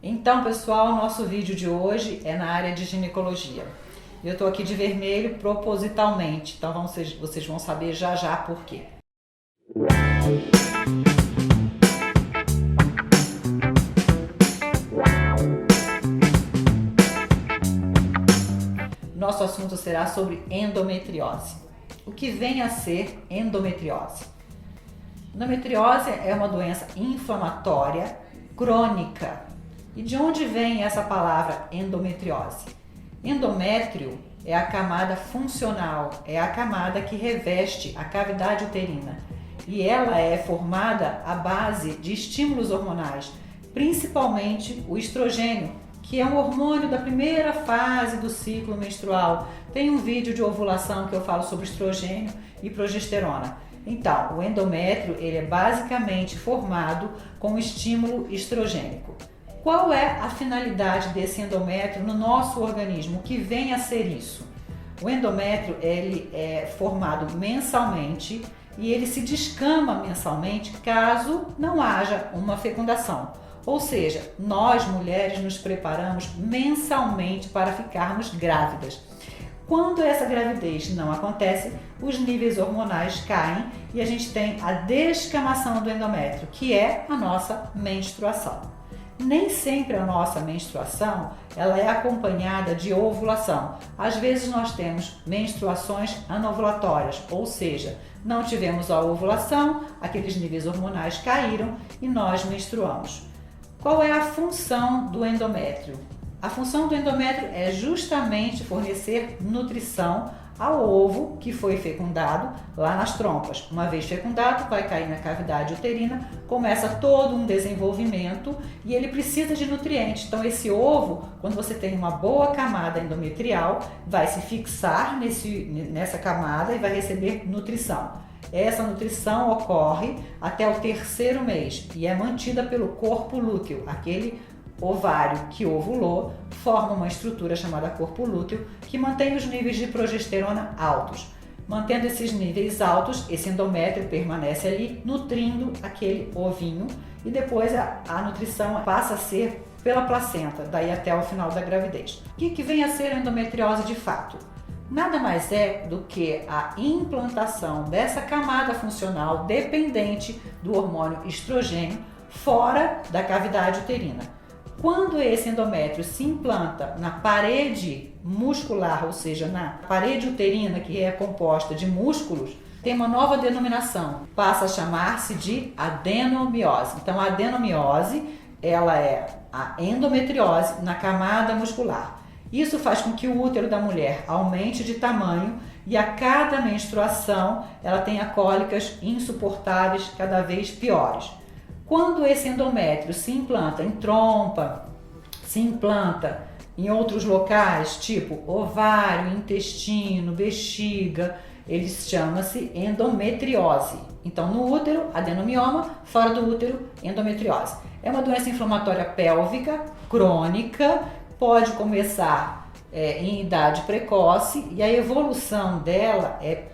Então, pessoal, nosso vídeo de hoje é na área de ginecologia. Eu estou aqui de vermelho propositalmente, então vocês vão saber já já por quê. Nosso assunto será sobre endometriose. O que vem a ser endometriose? Endometriose é uma doença inflamatória crônica. E de onde vem essa palavra endometriose? Endométrio é a camada funcional, é a camada que reveste a cavidade uterina. E ela é formada à base de estímulos hormonais, principalmente o estrogênio, que é um hormônio da primeira fase do ciclo menstrual. Tem um vídeo de ovulação que eu falo sobre estrogênio e progesterona. Então, o endométrio ele é basicamente formado com estímulo estrogênico. Qual é a finalidade desse endométrio no nosso organismo? O que vem a ser isso? O endométrio ele é formado mensalmente e ele se descama mensalmente caso não haja uma fecundação. Ou seja, nós mulheres nos preparamos mensalmente para ficarmos grávidas. Quando essa gravidez não acontece, os níveis hormonais caem e a gente tem a descamação do endométrio, que é a nossa menstruação. Nem sempre a nossa menstruação ela é acompanhada de ovulação. Às vezes nós temos menstruações anovulatórias, ou seja, não tivemos a ovulação, aqueles níveis hormonais caíram e nós menstruamos. Qual é a função do endométrio? A função do endométrio é justamente fornecer nutrição ao ovo que foi fecundado lá nas trompas. Uma vez fecundado, vai cair na cavidade uterina, começa todo um desenvolvimento e ele precisa de nutrientes. Então esse ovo, quando você tem uma boa camada endometrial, vai se fixar nessa camada e vai receber nutrição. Essa nutrição ocorre até o 3º mês e é mantida pelo corpo lúteo, aquele ovário que ovulou, forma uma estrutura chamada corpo lúteo que mantém os níveis de progesterona altos. Mantendo esses níveis altos, esse endométrio permanece ali nutrindo aquele ovinho e depois a nutrição passa a ser pela placenta, daí até o final da gravidez. O que vem a ser a endometriose de fato? Nada mais é do que a implantação dessa camada funcional dependente do hormônio estrogênio fora da cavidade uterina. Quando esse endométrio se implanta na parede muscular, ou seja, na parede uterina, que é composta de músculos, tem uma nova denominação, passa a chamar-se de adenomiose. Então, a adenomiose, ela é a endometriose na camada muscular. Isso faz com que o útero da mulher aumente de tamanho e a cada menstruação ela tenha cólicas insuportáveis, cada vez piores. Quando esse endométrio se implanta em trompa, se implanta em outros locais, tipo ovário, intestino, bexiga, ele chama-se endometriose. Então, no útero, adenomioma, fora do útero, endometriose. É uma doença inflamatória pélvica, crônica, pode começar em idade precoce e a evolução dela é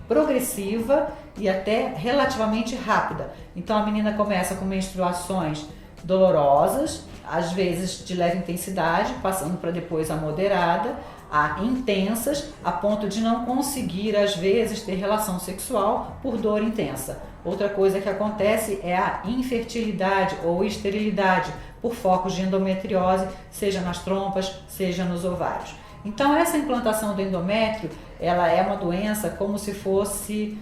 progressiva e até relativamente rápida. Então a menina começa com menstruações dolorosas, às vezes de leve intensidade, passando para depois a moderada, a intensas, a ponto de não conseguir às vezes ter relação sexual por dor intensa. Outra coisa que acontece é a infertilidade ou esterilidade por focos de endometriose, seja nas trompas, seja nos ovários. Então essa implantação do endométrio, ela é uma doença como se fosse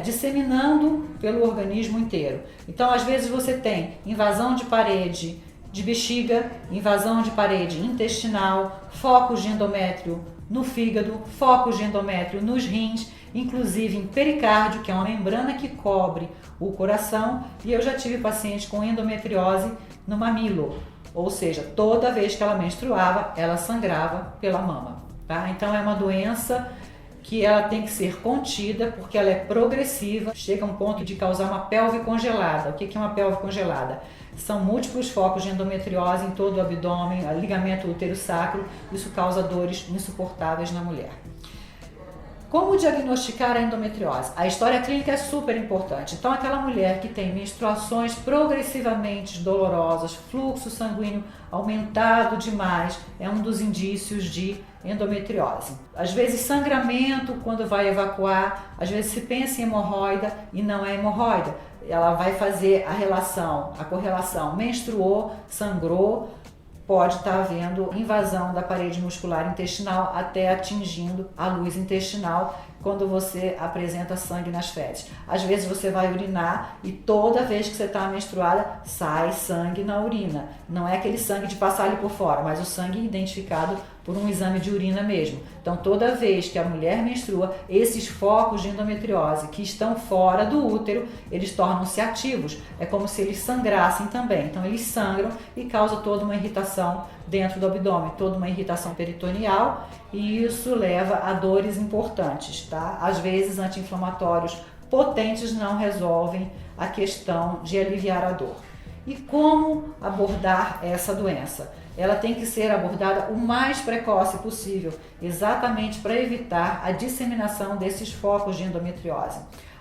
disseminando pelo organismo inteiro. Então às vezes você tem invasão de parede de bexiga, invasão de parede intestinal, focos de endométrio no fígado, focos de endométrio nos rins, inclusive em pericárdio, que é uma membrana que cobre o coração, e eu já tive paciente com endometriose no mamilo. Ou seja, toda vez que ela menstruava, ela sangrava pela mama, tá? Então é uma doença que ela tem que ser contida porque ela é progressiva, chega a um ponto de causar uma pelve congelada. O que é uma pelve congelada? São múltiplos focos de endometriose em todo o abdômen, ligamento útero-sacro, isso causa dores insuportáveis na mulher. Como diagnosticar a endometriose? A história clínica é super importante. Então, aquela mulher que tem menstruações progressivamente dolorosas, fluxo sanguíneo aumentado demais, é um dos indícios de endometriose. Às vezes, sangramento quando vai evacuar, às vezes se pensa em hemorroida e não é hemorroida. Ela vai fazer a correlação, menstruou, sangrou, pode estar havendo invasão da parede muscular intestinal até atingindo a luz intestinal quando você apresenta sangue nas fezes. Às vezes você vai urinar e toda vez que você está menstruada sai sangue na urina. Não é aquele sangue de passar ali por fora, mas o sangue identificado por um exame de urina mesmo. Então toda vez que a mulher menstrua, esses focos de endometriose que estão fora do útero, eles tornam-se ativos. É como se eles sangrassem também. Então eles sangram e causam toda uma irritação dentro do abdômen, toda uma irritação peritoneal, e isso leva a dores importantes, tá? Às vezes anti-inflamatórios potentes não resolvem a questão de aliviar a dor. E como abordar essa doença? Ela tem que ser abordada o mais precoce possível, exatamente para evitar a disseminação desses focos de endometriose.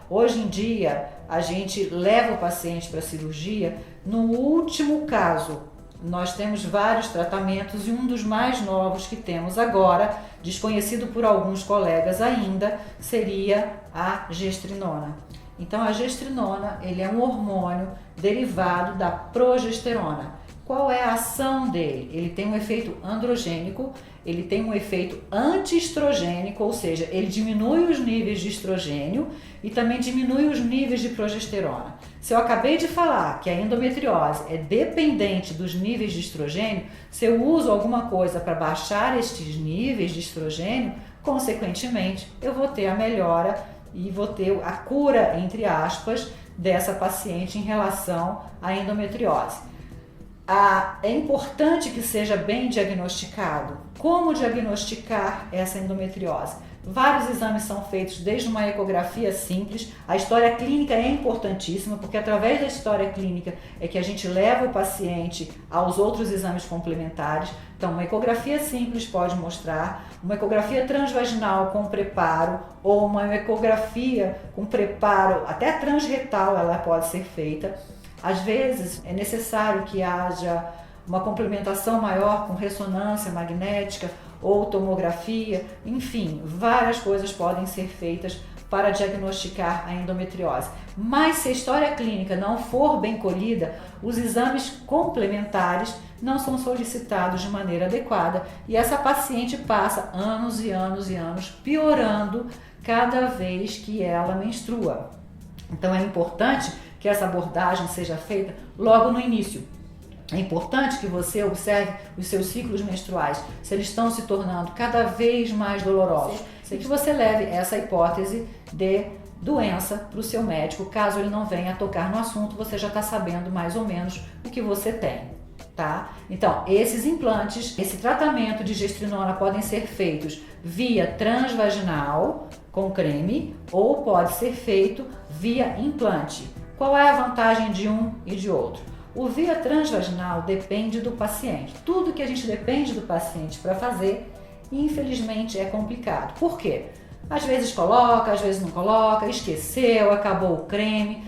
Hoje em dia, a gente leva o paciente para a cirurgia no último caso. Nós temos vários tratamentos e um dos mais novos que temos agora, desconhecido por alguns colegas ainda, seria a gestrinona. Então a gestrinona, ele é um hormônio derivado da progesterona. Qual é a ação dele? Ele tem um efeito androgênico, ele tem um efeito antiestrogênico, ou seja, ele diminui os níveis de estrogênio e também diminui os níveis de progesterona. Se eu acabei de falar que a endometriose é dependente dos níveis de estrogênio, se eu uso alguma coisa para baixar estes níveis de estrogênio, consequentemente eu vou ter a melhora e vou ter a cura, entre aspas, dessa paciente em relação à endometriose. É importante que seja bem diagnosticado. Como diagnosticar essa endometriose? Vários exames são feitos, desde uma ecografia simples. A história clínica é importantíssima, porque através da história clínica é que a gente leva o paciente aos outros exames complementares. Então, uma ecografia simples pode mostrar, uma ecografia transvaginal com preparo, ou uma ecografia com preparo, até transretal ela pode ser feita. Às vezes é necessário que haja uma complementação maior com ressonância magnética ou tomografia, enfim, várias coisas podem ser feitas para diagnosticar a endometriose. Mas se a história clínica não for bem colhida, os exames complementares não são solicitados de maneira adequada e essa paciente passa anos e anos e anos piorando cada vez que ela menstrua. Então é importante que essa abordagem seja feita logo no início. É importante que você observe os seus ciclos menstruais, se eles estão se tornando cada vez mais dolorosos. E que você leve essa hipótese de doença para o seu médico. Caso ele não venha tocar no assunto, você já está sabendo mais ou menos o que você tem, tá? Então, esses implantes, esse tratamento de gestrinona podem ser feitos via transvaginal com creme ou pode ser feito via implante. Qual é a vantagem de um e de outro? O via transvaginal depende do paciente. Tudo que a gente depende do paciente para fazer, infelizmente, é complicado. Por quê? Às vezes coloca, às vezes não coloca, esqueceu, acabou o creme.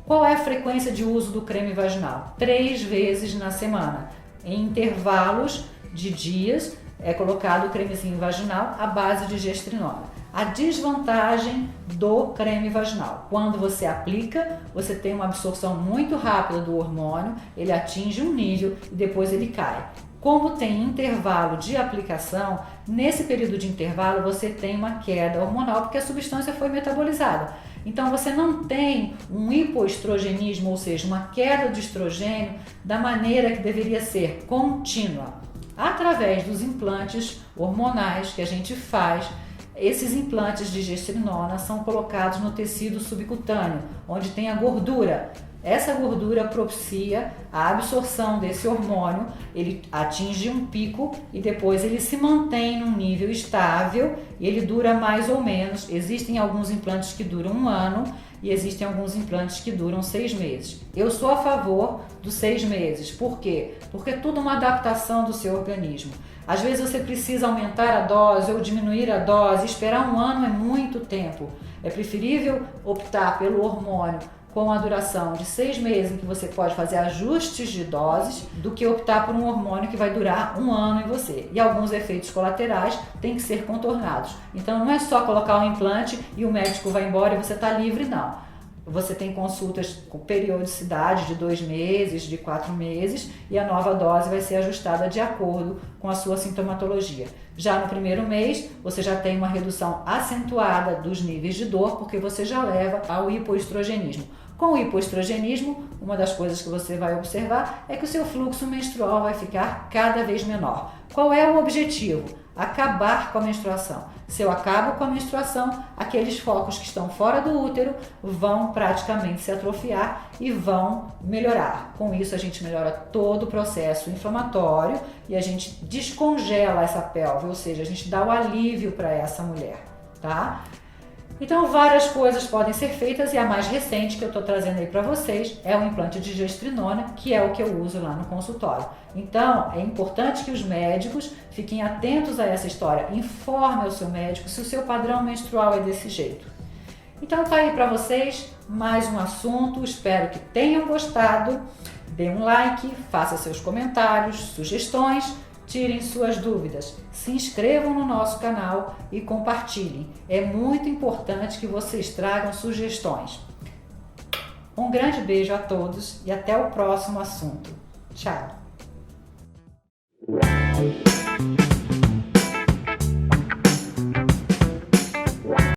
Qual é a frequência de uso do creme vaginal? 3 vezes na semana. Em intervalos de dias é colocado o cremezinho vaginal à base de gestrinona. A desvantagem do creme vaginal: quando você aplica, você tem uma absorção muito rápida do hormônio, ele atinge um nível e depois ele cai. Como tem intervalo de aplicação, nesse período de intervalo você tem uma queda hormonal porque a substância foi metabolizada. Então você não tem um hipoestrogenismo, ou seja, uma queda de estrogênio da maneira que deveria ser, contínua. Através dos implantes hormonais que a gente faz, esses implantes de gestrinona são colocados no tecido subcutâneo, onde tem a gordura. Essa gordura propicia a absorção desse hormônio, ele atinge um pico e depois ele se mantém num nível estável e ele dura mais ou menos. Existem alguns implantes que duram 1 ano e existem alguns implantes que duram 6 meses. Eu sou a favor dos 6 meses. Por quê? Porque é tudo uma adaptação do seu organismo. Às vezes você precisa aumentar a dose ou diminuir a dose, esperar um ano é muito tempo. É preferível optar pelo hormônio com a duração de 6 meses, em que você pode fazer ajustes de doses, do que optar por um hormônio que vai durar um ano em você. E alguns efeitos colaterais têm que ser contornados. Então não é só colocar um implante e o médico vai embora e você está livre, não. Você tem consultas com periodicidade de 2 meses, de 4 meses, e a nova dose vai ser ajustada de acordo com a sua sintomatologia. Já no primeiro mês, você já tem uma redução acentuada dos níveis de dor, porque você já leva ao hipoestrogenismo. Com o hipoestrogenismo, uma das coisas que você vai observar é que o seu fluxo menstrual vai ficar cada vez menor. Qual é o objetivo? Acabar com a menstruação. Se eu acabo com a menstruação, aqueles focos que estão fora do útero vão praticamente se atrofiar e vão melhorar. Com isso, a gente melhora todo o processo inflamatório e a gente descongela essa pelve, ou seja, a gente dá o alívio para essa mulher, tá? Então, várias coisas podem ser feitas e a mais recente que eu estou trazendo aí para vocês é o implante de gestrinona, que é o que eu uso lá no consultório. Então, é importante que os médicos fiquem atentos a essa história, informe ao seu médico se o seu padrão menstrual é desse jeito. Então, tá aí para vocês mais um assunto, espero que tenham gostado. Dê um like, faça seus comentários, sugestões, tirem suas dúvidas, se inscrevam no nosso canal e compartilhem. É muito importante que vocês tragam sugestões. Um grande beijo a todos e até o próximo assunto. Tchau!